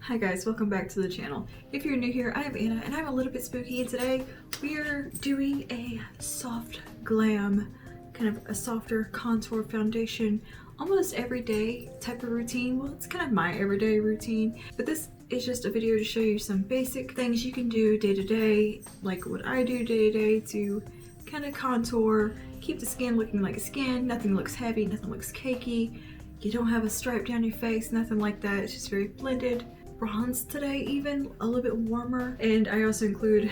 Hi guys, welcome back to the channel. If you're new here, I am Anna and I'm a little bit spooky, and today we're doing a soft glam, kind of a softer contour foundation, almost everyday type of routine. Well, it's kind of my everyday routine, but this is just a video to show you some basic things you can do day to day, like what I do day to day to kind of contour, keep the skin looking like a skin, nothing looks heavy, nothing looks cakey. You don't have a stripe down your face, nothing like that. It's just very blended. Bronze today, even a little bit warmer, and I also include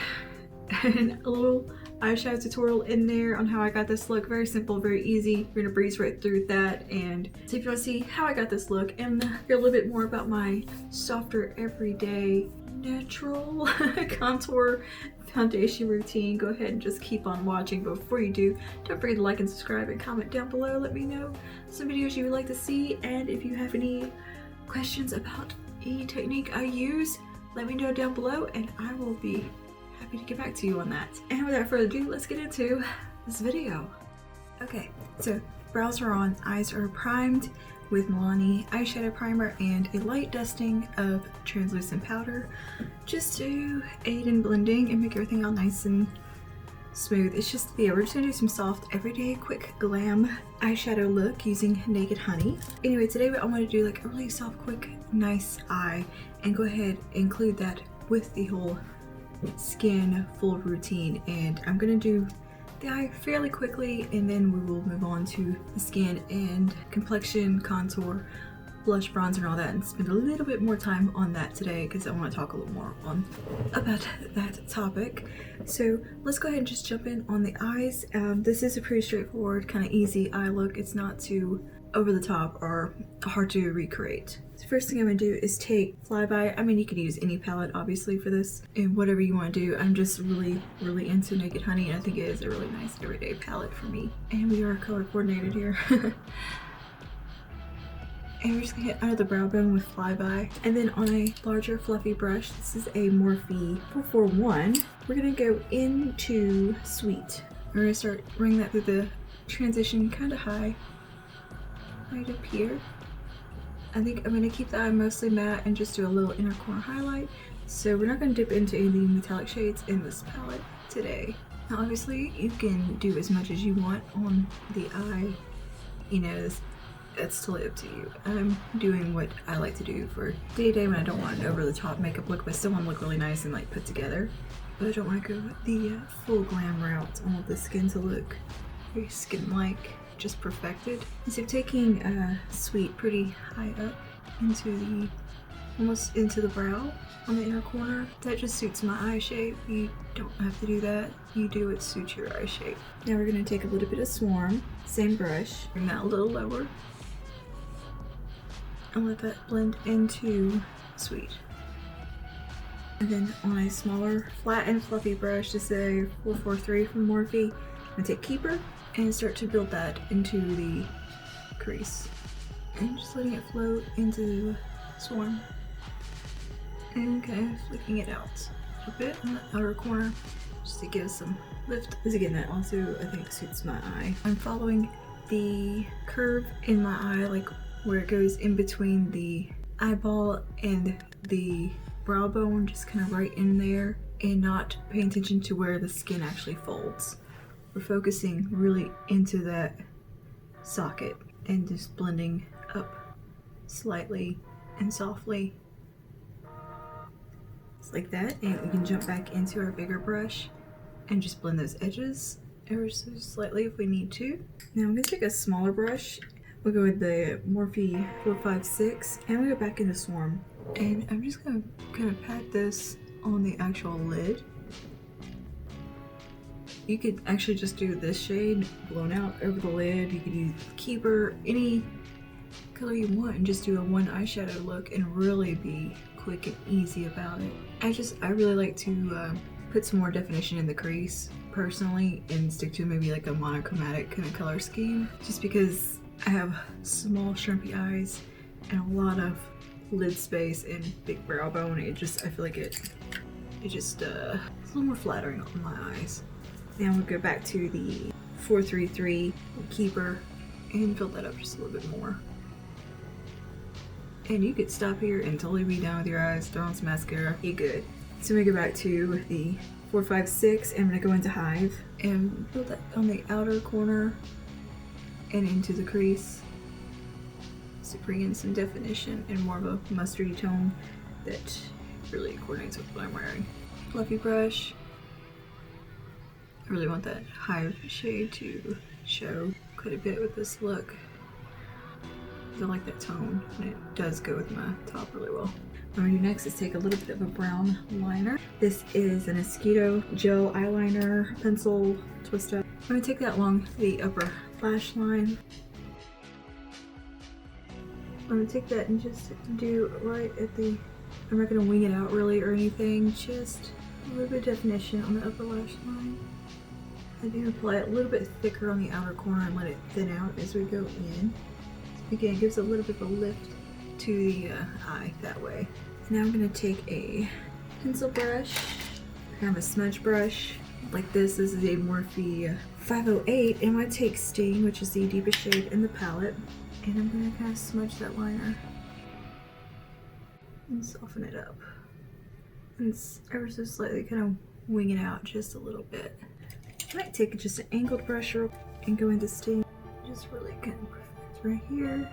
a little eyeshadow tutorial in there on how I got this look. Very simple, very easy. We're gonna breeze right through that, and so if you want to see how I got this look and hear a little bit more about my softer everyday natural contour foundation routine, go ahead and just keep on watching. But before you do, don't forget to like and subscribe and comment down below. Let me know some videos you would like to see, and if you have any questions about any technique I use, let me know down below and I will be happy to get back to you on that. And without further ado, let's get into this video. Okay, so brows are on, eyes are primed with Milani eyeshadow primer and a light dusting of translucent powder just to aid in blending and make everything all nice and smooth. It's just, yeah, we're just gonna do some soft, everyday, quick glam eyeshadow look using Naked Honey. Anyway, today I want to do like a really soft, quick, nice eye and go ahead and include that with the whole skin full routine. And I'm gonna do the eye fairly quickly, and then we will move on to the skin and complexion, contour, blush, bronzer, and all that, and spend a little bit more time on that today because I want to talk a little more about that topic. So let's go ahead and just jump in on the eyes. This is a pretty straightforward, kind of easy eye look. It's not too over the top or hard to recreate. The first thing I'm going to do is take Flyby. I mean, you could use any palette obviously for this and whatever you want to do. I'm just really into Naked Honey, and I think it is a really nice everyday palette for me. And we are color coordinated here. And we're just gonna hit under the brow bone with Flyby. And then on a larger fluffy brush, this is a Morphe 441, we're gonna go into Sweet. We're gonna start running that through the transition kind of high, right up here. I think I'm gonna keep the eye mostly matte and just do a little inner corner highlight. So we're not gonna dip into any of the metallic shades in this palette today. Now obviously you can do as much as you want on the eye, you know, that's totally up to you. I'm doing what I like to do for day-to-day when I don't want an over-the-top makeup look, but still want to look really nice and like put together. But I don't want to go the full glam route. I want the skin to look very skin-like, just perfected. And so taking Sweet pretty high up into the, almost into the brow on the inner corner. That just suits my eye shape. You don't have to do that. You do what suits your eye shape. Now we're going to take a little bit of Swarm, same brush, bring that a little lower, and let that blend into Sweet. And then on a smaller, flat and fluffy brush, just a 443 from Morphe, I'm gonna take Keeper and start to build that into the crease. And just letting it float into Swarm. And kind of flicking it out a bit on the outer corner, just to give some lift. Because again, that also I think suits my eye. I'm following the curve in my eye, like where it goes in between the eyeball and the brow bone, just kind of right in there, and not paying attention to where the skin actually folds. We're focusing really into that socket and just blending up slightly and softly. Just like that, and we can jump back into our bigger brush and just blend those edges ever so slightly if we need to. Now I'm gonna take a smaller brush. We'll go with the Morphe 456 and we go back into Swarm. And I'm just gonna kind of pat this on the actual lid. You could actually just do this shade blown out over the lid. You could use Keeper, any color you want, and just do a one eyeshadow look and really be quick and easy about it. I really like to put some more definition in the crease personally and stick to maybe like a monochromatic kind of color scheme, just because I have small shrimpy eyes and a lot of lid space and big brow bone. I feel like it's a little more flattering on my eyes. Now we'll go back to the 433 Keeper and fill that up just a little bit more. And you could stop here and totally be done with your eyes, throw on some mascara, you're good. So we go back to the 456 and I'm gonna go into Hive and build that on the outer corner and into the crease to bring in some definition and more of a mustardy tone that really coordinates with what I'm wearing. Fluffy brush. I really want that Hive shade to show quite a bit with this look. I like that tone and it does go with my top really well. What I'm gonna do next is take a little bit of a brown liner. This is an Mosquito gel eyeliner pencil twist up. I'm gonna take that along the upper lash line. I'm gonna take that and just do right at the, I'm not gonna wing it out really or anything, just a little bit of definition on the upper lash line. I do apply it a little bit thicker on the outer corner and let it thin out as we go in. Again, it gives a little bit of a lift to the eye that way. Now I'm going to take a pencil brush, kind of a smudge brush like this. This is a Morphe 508 and I take Sting, which is the deepest shade in the palette, and I'm going to kind of smudge that liner and soften it up. And it's ever so slightly kind of wing it out just a little bit. I might take just an angled brush and go into Sting, just really kind of right here.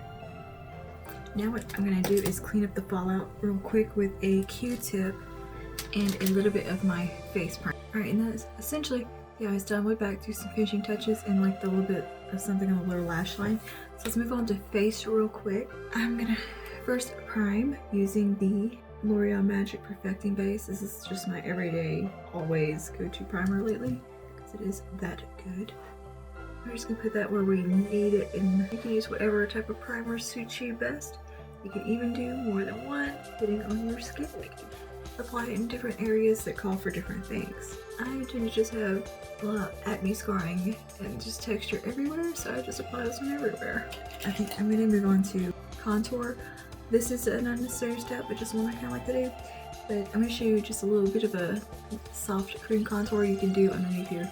Now what I'm gonna do is clean up the fallout real quick with a Q-tip and a little bit of my face primer. Alright, and that's essentially the eyes done. We're back to some finishing touches and like the little bit of something on the lower lash line. So let's move on to face real quick. I'm gonna first prime using the L'Oreal Magic Perfecting Base. This is just my everyday, always go-to primer lately because it is that good. We're just gonna put that where we need it, and you can use whatever type of primer suits you best. You can even do more than one, depending on your skin. You can apply it in different areas that call for different things. I tend to just have a lot of acne scarring and just texture everywhere, so I just apply this one everywhere. I think I'm gonna move on to contour. This is an unnecessary step, but just one I kinda like to do. But I'm gonna show you just a little bit of a soft cream contour you can do underneath your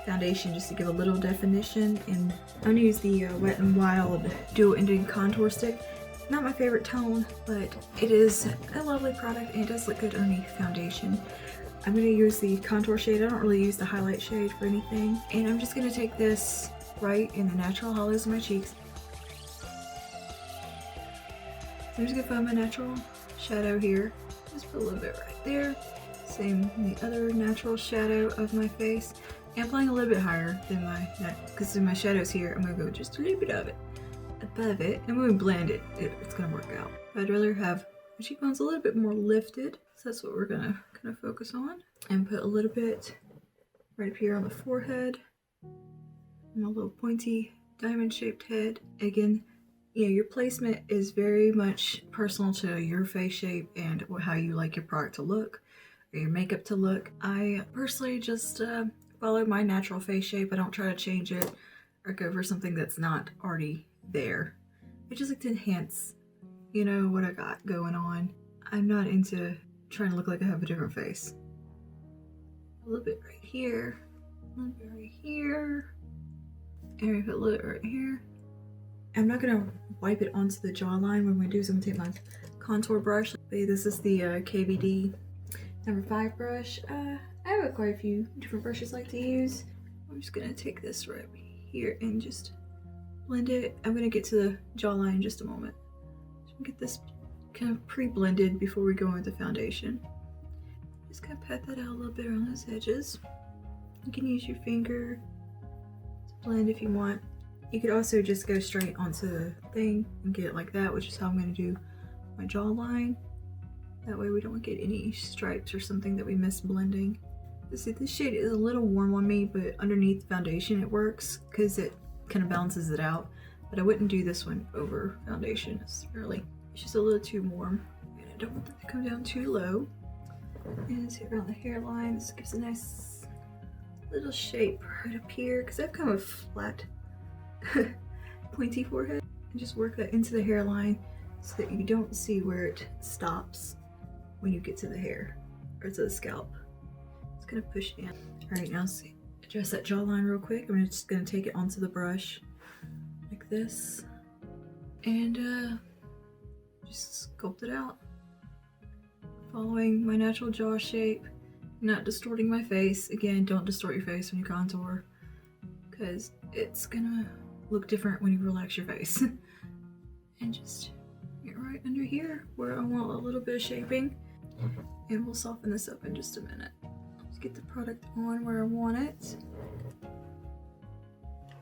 foundation just to give a little definition. And I'm gonna use the Wet n Wild dual ending contour stick. Not my favorite tone, but it is a lovely product and it does look good underneath foundation. I'm gonna use the contour shade. I don't really use the highlight shade for anything. And I'm just gonna take this right in the natural hollows of my cheeks. So I'm just gonna find my natural shadow here. Just put a little bit right there. Same in the other natural shadow of my face. And applying a little bit higher than my, because in my shadows here, I'm gonna go just a little bit of it above it, and when we blend it, it's gonna work out. I'd rather have my cheekbones a little bit more lifted, so that's what we're gonna kind of focus on. And put a little bit right up here on the forehead, and a little pointy diamond-shaped head. Again, you know, your placement is very much personal to your face shape and how you like your product to look, or your makeup to look. I personally just follow my natural face shape. I don't try to change it or go for something that's not already there. I just like to enhance, you know, what I got going on. I'm not into trying to look like I have a different face. A little bit right here, a little bit right here, and I put a little bit right here. I'm not gonna wipe it onto the jawline. What I'm gonna do is I'm gonna take my contour brush. This is the KVD number 5 brush. I have quite a few different brushes I like to use. I'm just gonna take this right here and just blend it. I'm gonna get to the jawline in just a moment. So get this kind of pre-blended before we go into foundation. Just kind of pat that out a little bit around those edges. You can use your finger to blend if you want. You could also just go straight onto the thing and get it like that, which is how I'm gonna do my jawline. That way we don't get any stripes or something that we miss blending. See, this shade is a little warm on me, but underneath the foundation it works because it kind of balances it out. But I wouldn't do this one over foundation necessarily. It's just a little too warm. And I don't want that to come down too low. And see around the hairline, this gives a nice little shape right up here because I have kind of a flat, pointy forehead. And just work that into the hairline so that you don't see where it stops when you get to the hair or to the scalp. It's gonna push in. All right, now see, adjust that jawline real quick. I'm just gonna take it onto the brush like this, and just sculpt it out. Following my natural jaw shape, not distorting my face. Again, don't distort your face when you contour, because it's gonna look different when you relax your face. And just get right under here where I want a little bit of shaping. And we'll soften this up in just a minute. Just get the product on where I want it.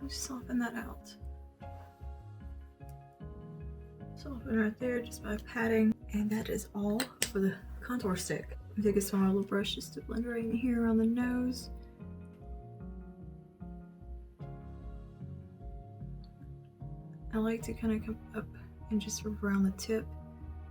Just soften that out. Soften right there just by patting. And that is all for the contour stick. I take a small little brush just to blend right in here around the nose. I like to kind of come up and just around the tip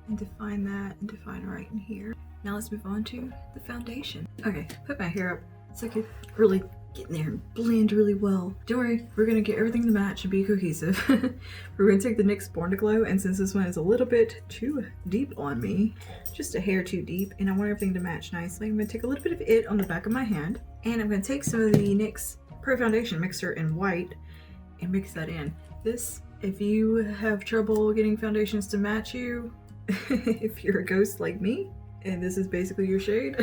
and define that and define right in here. Now let's move on to the foundation. Okay, put my hair up so I can really get in there and blend really well. Don't worry, we're gonna get everything to match and be cohesive. We're gonna take the NYX Born to Glow, and since this one is a little bit too deep on me, just a hair too deep, and I want everything to match nicely, I'm gonna take a little bit of it on the back of my hand, and I'm gonna take some of the NYX Pro Foundation Mixer in white and mix that in. This, if you have trouble getting foundations to match you, if you're a ghost like me, and this is basically your shade,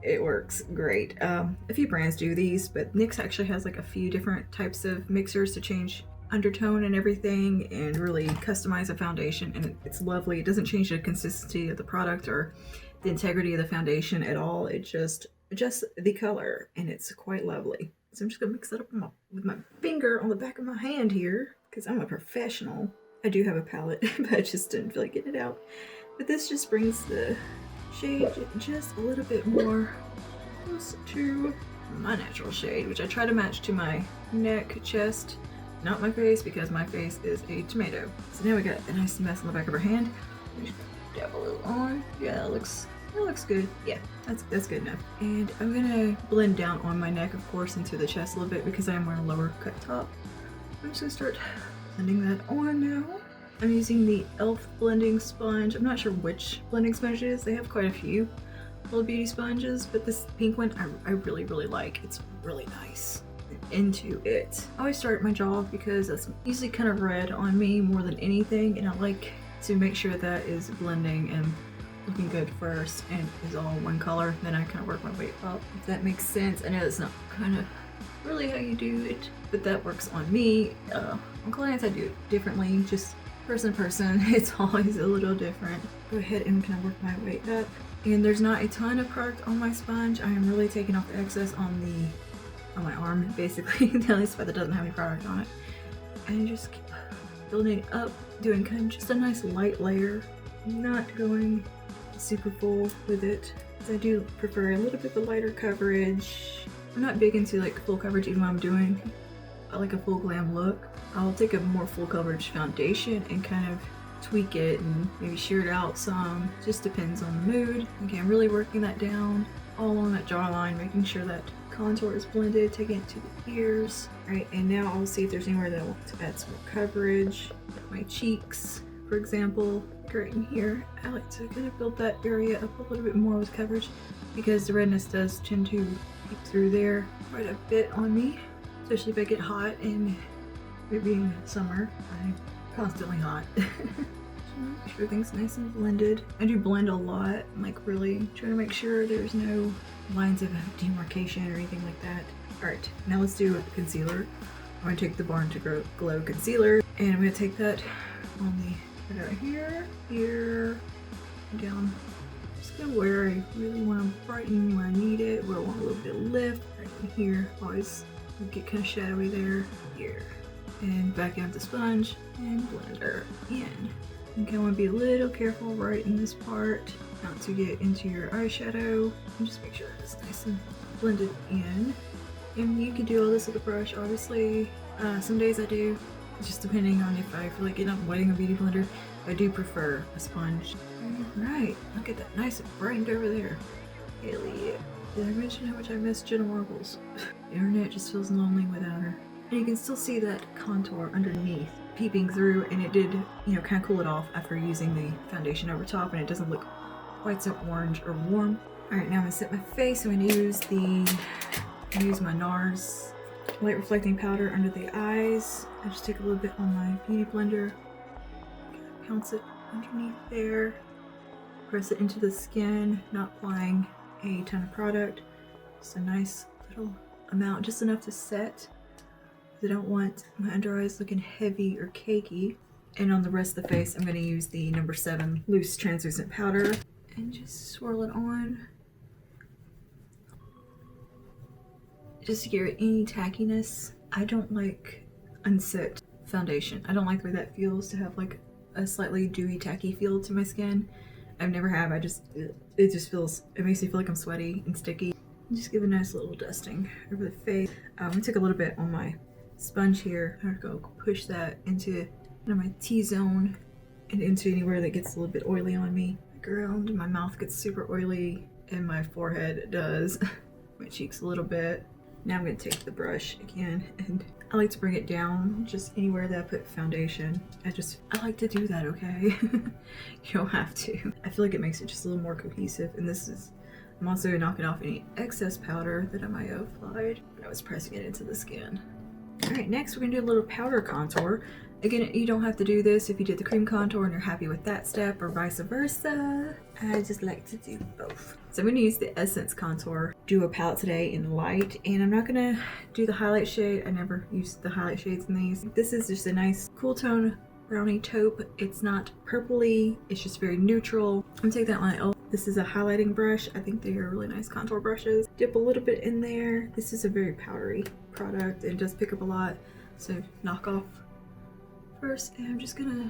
it works great. A few brands do these, but NYX actually has like a few different types of mixers to change undertone and everything and really customize a foundation, and it's lovely. It doesn't change the consistency of the product or the integrity of the foundation at all. It just adjusts the color, and it's quite lovely. So I'm just gonna mix that up with my finger on the back of my hand here, because I'm a professional. I do have a palette, but I just didn't feel like getting it out. But this just brings the shade just a little bit more close to my natural shade, which I try to match to my neck, chest, not my face, because my face is a tomato. So now we got a nice mess on the back of her hand. Just dab a little on. Yeah, it looks good. Yeah, that's good enough. And I'm gonna blend down on my neck, of course, into the chest a little bit because I am wearing a lower cut top. I'm just gonna start blending that on now. I'm using the e.l.f. blending sponge. I'm not sure which blending sponge it is. They have quite a few little beauty sponges, but this pink one I really like. It's really nice. Into it. I always start my jaw because that's usually kind of red on me more than anything, and I like to make sure that is blending and looking good first and is all one color. Then I kind of work my way up, if that makes sense. I know it's not kind of really how you do it, but that works on me. On clients I do it differently, just person to person. It's always a little different. Go ahead and kind of work my way up. And there's not a ton of product on my sponge. I am really taking off the excess on my arm, basically, the only spot that doesn't have any product on it. And just keep building it up, doing kind of just a nice light layer, not going super full with it. I do prefer a little bit of lighter coverage. I'm not big into like full coverage even when I'm doing like a full glam look. I'll take a more full coverage foundation and kind of tweak it and maybe sheer it out some. Just depends on the mood. Okay, I'm really working that down all along that jawline, making sure that contour is blended, taking it to the ears. All right, and now I'll see if there's anywhere that I want to add some more coverage. Like my cheeks, for example, right in here. I like to kind of build that area up a little bit more with coverage because the redness does tend to peek through there quite a bit on me, especially if I get hot, and it being summer, I'm constantly hot. Make sure everything's nice and blended. I do blend a lot, like really trying to make sure there's no lines of demarcation or anything like that. Alright, now let's do a concealer. I'm going to take the Born to Glow concealer, and I'm going to take that on the right here, and down. Just go where I really want to brighten, where I need it, where I want a little bit of lift. Right in here, always get kind of shadowy there, here. And back out the sponge and blend her in. Okay, I want to be a little careful right in this part, not to get into your eyeshadow, and just make sure it's nice and blended in. And you can do all this with a brush, obviously. Some days I do, just depending on if I feel like getting up and wetting a beauty blender. I do prefer a sponge. Alright, look at that, nice and brightened over there. Hell yeah. Did I mention how much I miss Jenna Marbles? The internet just feels lonely without her. And you can still see that contour underneath peeping through, and it did, you know, kind of cool it off after using the foundation over top, and it doesn't look quite so orange or warm. Alright, now I'm gonna set my face. I'm gonna use my NARS light reflecting powder under the eyes. I just take a little bit on my beauty blender, pounce it underneath there, press it into the skin, not applying a ton of product, just a nice little amount, just enough to set. I don't want my under eyes looking heavy or cakey. And on the rest of the face, I'm going to use the number 7 loose translucent powder and just swirl it on. Just to get rid of any tackiness. I don't like unset foundation. I don't like the way that feels, to have like a slightly dewy, tacky feel to my skin. I've never have. It just feels, it makes me feel like I'm sweaty and sticky. Just give a nice little dusting over the face. I'm gonna take a little bit on my sponge here. I'm gonna go push that into my T-zone and into anywhere that gets a little bit oily on me. Around my mouth gets super oily, and my forehead does. My cheeks a little bit. Now I'm gonna take the brush again, and I like to bring it down just anywhere that I put foundation. I like to do that, okay? You don't have to. I feel like it makes it just a little more cohesive, and I'm also knocking off any excess powder that I might have applied when I was pressing it into the skin. Alright, next we're gonna do a little powder contour. Again, you don't have to do this if you did the cream contour and you're happy with that step, or vice versa. I just like to do both. So I'm going to use the Essence Contour Duo palette today in light, and I'm not going to do the highlight shade. I never use the highlight shades in these. This is just a nice cool tone brownie taupe. It's not purpley, it's just very neutral. I'm going to take that on my This is a highlighting brush. I think they are really nice contour brushes. Dip a little bit in there. This is a very powdery product and does pick up a lot, so knock off first, and I'm just gonna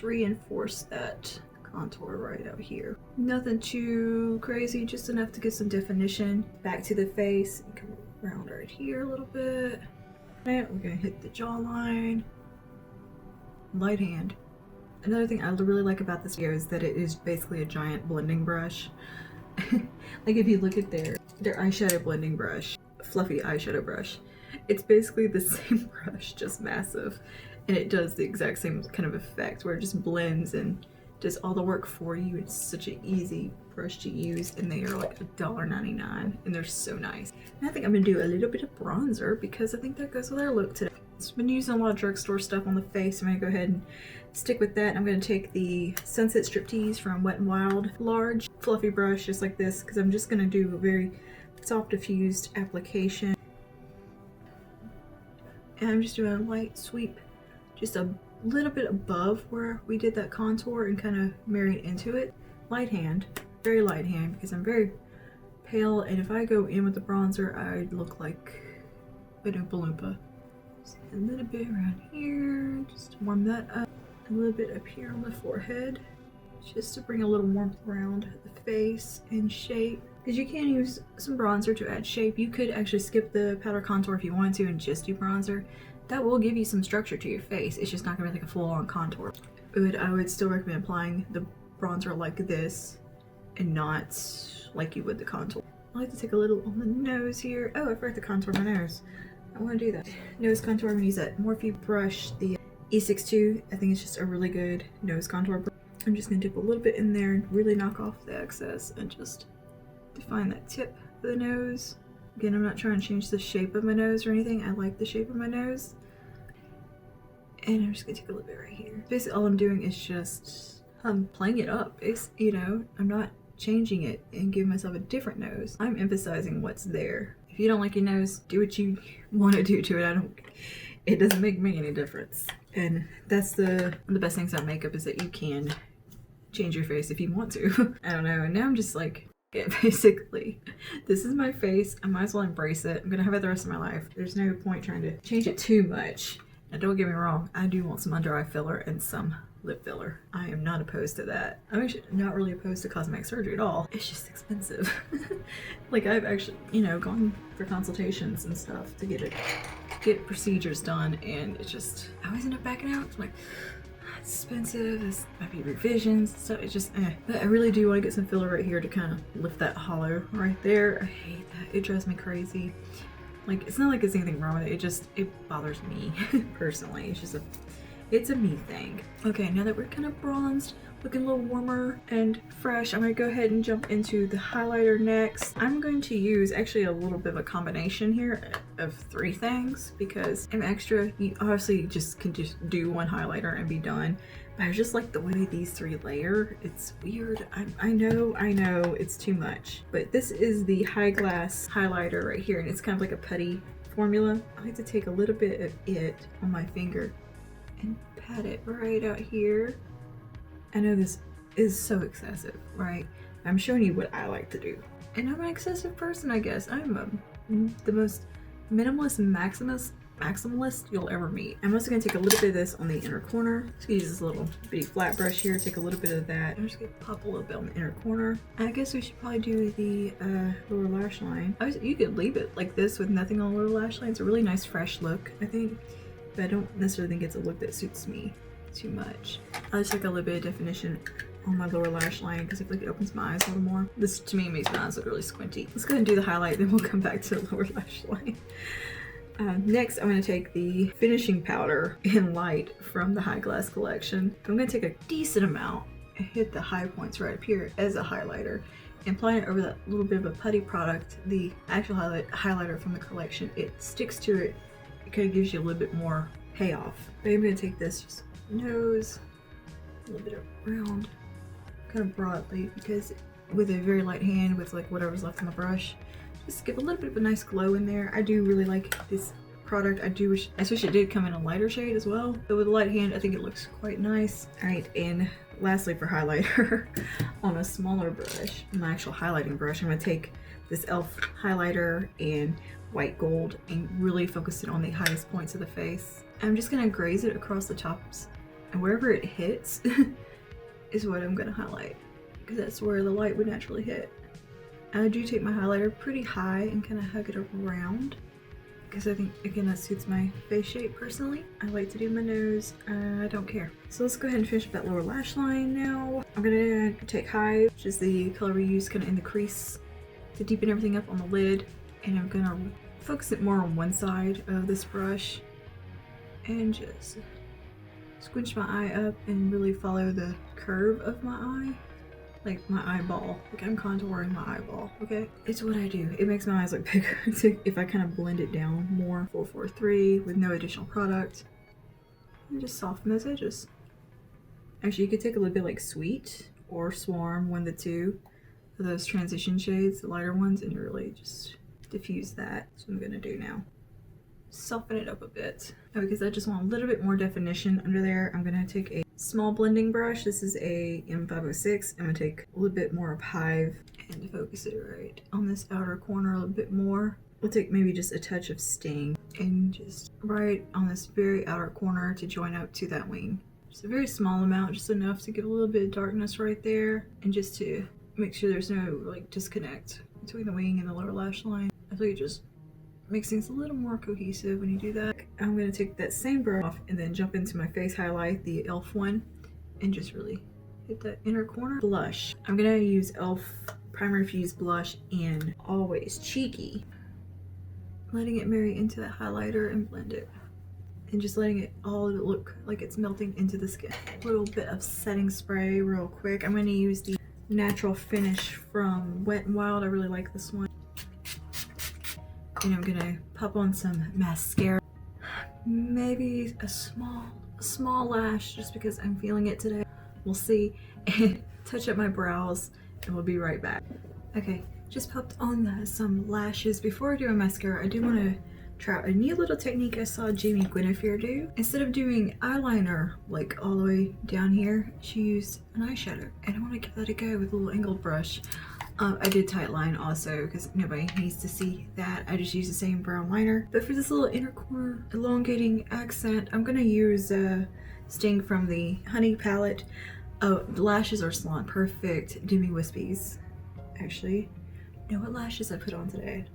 reinforce that contour right out here. Nothing too crazy, just enough to get some definition. Back to the face, and come around right here a little bit. And we're gonna hit the jawline. Light hand. Another thing I really like about this video is that it is basically a giant blending brush. Like if you look at their eyeshadow blending brush, fluffy eyeshadow brush, it's basically the same brush, just massive, and it does the exact same kind of effect where it just blends and does all the work for you. It's such an easy brush to use, and they are like $1.99, and they're so nice. And I think I'm gonna do a little bit of bronzer because I think that goes with our look today. I've been using a lot of drugstore stuff on the face. I'm gonna go ahead and stick with that. I'm gonna take the Sunset Striptease from Wet n Wild large fluffy brush just like this, because I'm just gonna do a very soft diffused application. And I'm just doing a light sweep, just a little bit above where we did that contour, and kind of marry it into it. Light hand, very light hand, because I'm very pale, and if I go in with the bronzer, I look like a Oompa Loompa. Just a little bit around here, just to warm that up. A little bit up here on the forehead, just to bring a little warmth around the face and shape. Because you can use some bronzer to add shape. You could actually skip the powder contour if you wanted to and just do bronzer. That will give you some structure to your face. It's just not gonna be like a full-on contour. But I would still recommend applying the bronzer like this and not like you would the contour. I like to take a little on the nose here. Oh, I forgot to contour my nose. I want to do that. Nose contour, I'm gonna use that Morphe brush, the E62. I think it's just a really good nose contour brush. I'm just gonna dip a little bit in there and really knock off the excess and just define that tip of the nose. Again, I'm not trying to change the shape of my nose or anything. I like the shape of my nose. And I'm just gonna take a little bit right here. Basically all I'm doing is just, I'm playing it up. It's, you know, I'm not changing it and giving myself a different nose. I'm emphasizing what's there. If you don't like your nose, do what you want to do to it. It doesn't make me any difference. And that's one of the best things about makeup, is that you can change your face if you want to. I don't know, and now I'm just like, yeah, basically, this is my face. I might as well embrace it. I'm gonna have it the rest of my life. There's no point trying to change it too much. Now don't get me wrong, I do want some under eye filler and some lip filler. I am not opposed to that. I'm actually not really opposed to cosmetic surgery at all. It's just expensive. Like I've actually, you know, gone for consultations and stuff to get procedures done, and it's just, I always end up backing out. I'm like, it's expensive, this might be revisions and stuff. It's just, But I really do want to get some filler right here to kind of lift that hollow right there. I hate that. It drives me crazy. Like, it's not like there's anything wrong with it. It bothers me personally. It's a me thing. Okay, now that we're kind of bronzed, looking a little warmer and fresh, I'm gonna go ahead and jump into the highlighter next. I'm going to use actually a little bit of a combination here of 3 things because I'm extra. You obviously just can just do one highlighter and be done. But I just like the way these 3 layer. It's weird. I know it's too much. But this is the High Glass highlighter right here, and it's kind of like a putty formula. I like to take a little bit of it on my finger and pat it right out here. I know this is so excessive, right? I'm showing you what I like to do. And I'm an excessive person, I guess. I'm the most minimalist and maximalist you'll ever meet. I'm also gonna take a little bit of this on the inner corner. Just use this little bitty flat brush here, take a little bit of that. I'm just gonna pop a little bit on the inner corner. I guess we should probably do the lower lash line. You could leave it like this with nothing on the lower lash line. It's a really nice fresh look, I think. But I don't necessarily think it's a look that suits me too much. I just like a little bit of definition on my lower lash line because I feel like it opens my eyes a little more. This to me makes my eyes look really squinty. Let's go ahead and do the highlight, then we'll come back to the lower lash line. Next, I'm going to take the finishing powder in light from the High Glass collection. I'm going to take a decent amount and hit the high points right up here as a highlighter and apply it over that little bit of a putty product, the actual highlighter from the collection. It sticks to it. It kind of gives you a little bit more payoff. But I'm going to take this just nose, a little bit around, kind of broadly, because with a very light hand with like whatever's left on the brush, just give a little bit of a nice glow in there. I do really like this product. I wish it did come in a lighter shade as well, but with a light hand I think it looks quite nice. All right, and lastly for highlighter, on a smaller brush, my actual highlighting brush, I'm going to take this e.l.f. highlighter in white gold and really focus it on the highest points of the face. I'm just going to graze it across the tops, and wherever it hits is what I'm going to highlight, because that's where the light would naturally hit. I do take my highlighter pretty high and kind of hug it around, because I think, again, that suits my face shape personally. I like to do my nose. I don't care. So let's go ahead and finish up that lower lash line now. I'm going to take Hive, which is the color we use kind of in the crease to deepen everything up on the lid, and I'm going to focus it more on one side of this brush and just squinch my eye up and really follow the curve of my eye. Like my eyeball, like I'm contouring my eyeball, okay? It's what I do. It makes my eyes look bigger if I kind of blend it down more. 443 with no additional product. And just soften those edges. Actually, you could take a little bit like Sweet or Swarm, one of the two of those transition shades, the lighter ones, and really just diffuse that. That's what I'm gonna do now. Soften it up a bit. Oh, because I just want a little bit more definition under there, I'm gonna take a small blending brush. This is a M506. I'm gonna take a little bit more of Hive and focus it right on this outer corner a little bit more. We'll take maybe just a touch of Sting and just right on this very outer corner to join up to that wing. Just a very small amount, just enough to give a little bit of darkness right there, and just to make sure there's no like disconnect between the wing and the lower lash line. I think it just makes things a little more cohesive when you do that. I'm going to take that same brush off and then jump into my face highlight, the e.l.f. one, and just really hit that inner corner. Blush. I'm going to use e.l.f. Primary Fuse Blush in Always Cheeky. Letting it marry into that highlighter and blend it. And just letting it all look like it's melting into the skin. A little bit of setting spray real quick. I'm going to use the Natural Finish from Wet n Wild. I really like this one. And I'm gonna pop on some mascara, maybe a small lash, just because I'm feeling it today. We'll see. And touch up my brows, and we'll be right back. Okay, just popped on some lashes. Before I do my mascara, I do want to try out a new little technique I saw Jamie Guinevere do. Instead of doing eyeliner like all the way down here, she used an eyeshadow, and I want to give that a go with a little angled brush. I did tight line also because nobody needs to see that. I just use the same brown liner. But for this little inner corner elongating accent, I'm gonna use Sting from the Honey palette. Oh, the lashes are Salon Perfect Demi Wispies. Actually, know what lashes I put on today.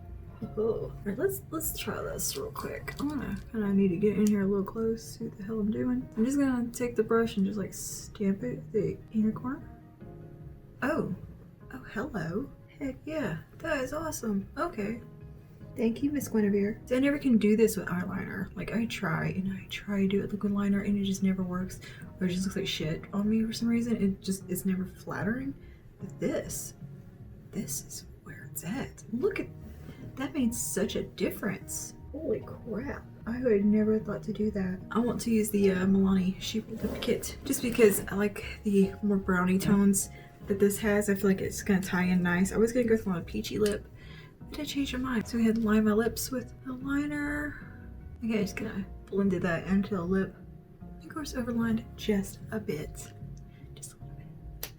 Oh, all right, let's try this real quick. I'm gonna kind of need to get in here a little close, see what the hell I'm doing. I'm just gonna take the brush and just like stamp it the inner corner. Oh, hello. Heck yeah, that is awesome. Okay. Thank you, Miss Guinevere. So I never can do this with eyeliner. Like I try to do it with liquid liner and it just never works. Or it just looks like shit on me for some reason. It's never flattering. But this is where it's at. Look at, that made such a difference. Holy crap. I would have never thought to do that. I want to use the Milani Sheep Lip Kit just because I like the more brownie tones that this has. I feel like it's gonna tie in nice. I was gonna go for a peachy lip, but I changed my mind. So we had to line my lips with a liner. Okay, just gonna blended that into the lip. Of course, overlined just a bit. Just a little bit.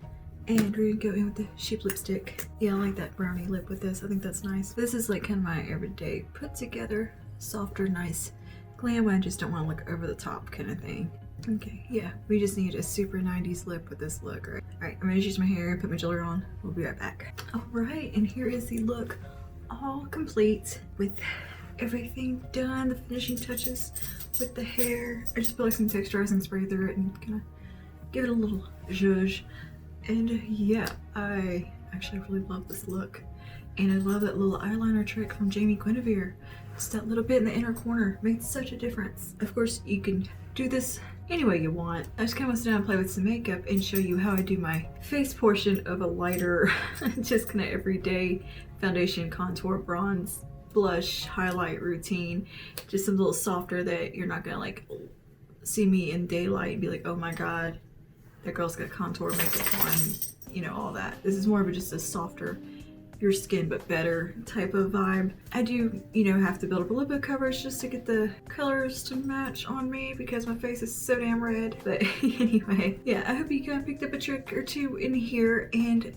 And we're gonna go in with the sheep lipstick. Yeah, I like that brownie lip with this. I think that's nice. This is like kind of my everyday put together, softer, nice glam. I just don't want to look over the top kind of thing. Okay, yeah, we just need a super 90s lip with this look, right? Alright, I'm gonna use my hair, put my jewelry on. We'll be right back. Alright, and here is the look all complete with everything done, the finishing touches with the hair. I just put like some texturizing spray through it and kind of give it a little zhuzh. And yeah, I actually really love this look. And I love that little eyeliner trick from Jamie Guinevere. Just that little bit in the inner corner made such a difference. Of course, you can do this any way you want. I just kind of sit down and play with some makeup and show you how I do my face portion of a lighter, just kind of everyday foundation, contour, bronze, blush, highlight routine. Just a little softer that you're not gonna like see me in daylight and be like, oh my god, that girl's got contour makeup on, you know, all that. This is more of just a softer, your skin but better type of vibe. I do, you know, have to build up a little bit of coverage just to get the colors to match on me because my face is so damn red. But anyway, yeah, I hope you kind of picked up a trick or two in here and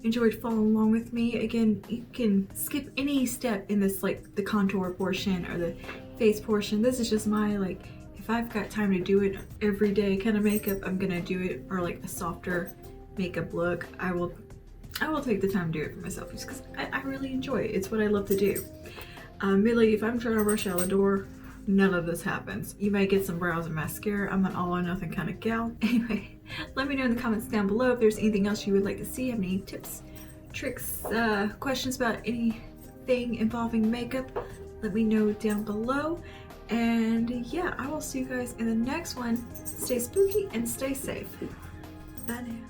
enjoyed following along with me. Again, you can skip any step in this, like the contour portion or the face portion. This is just my, like, if I've got time to do it every day kind of makeup, I'm gonna do it, or like a softer makeup look. I will take the time to do it for myself just because I really enjoy it. It's what I love to do. Really, if I'm trying to rush out the door, none of this happens. You may get some brows and mascara. I'm an all or nothing kind of gal. Anyway, let me know in the comments down below if there's anything else you would like to see. Have any tips, tricks, questions about anything involving makeup? Let me know down below. And yeah, I will see you guys in the next one. Stay spooky and stay safe. Bye now.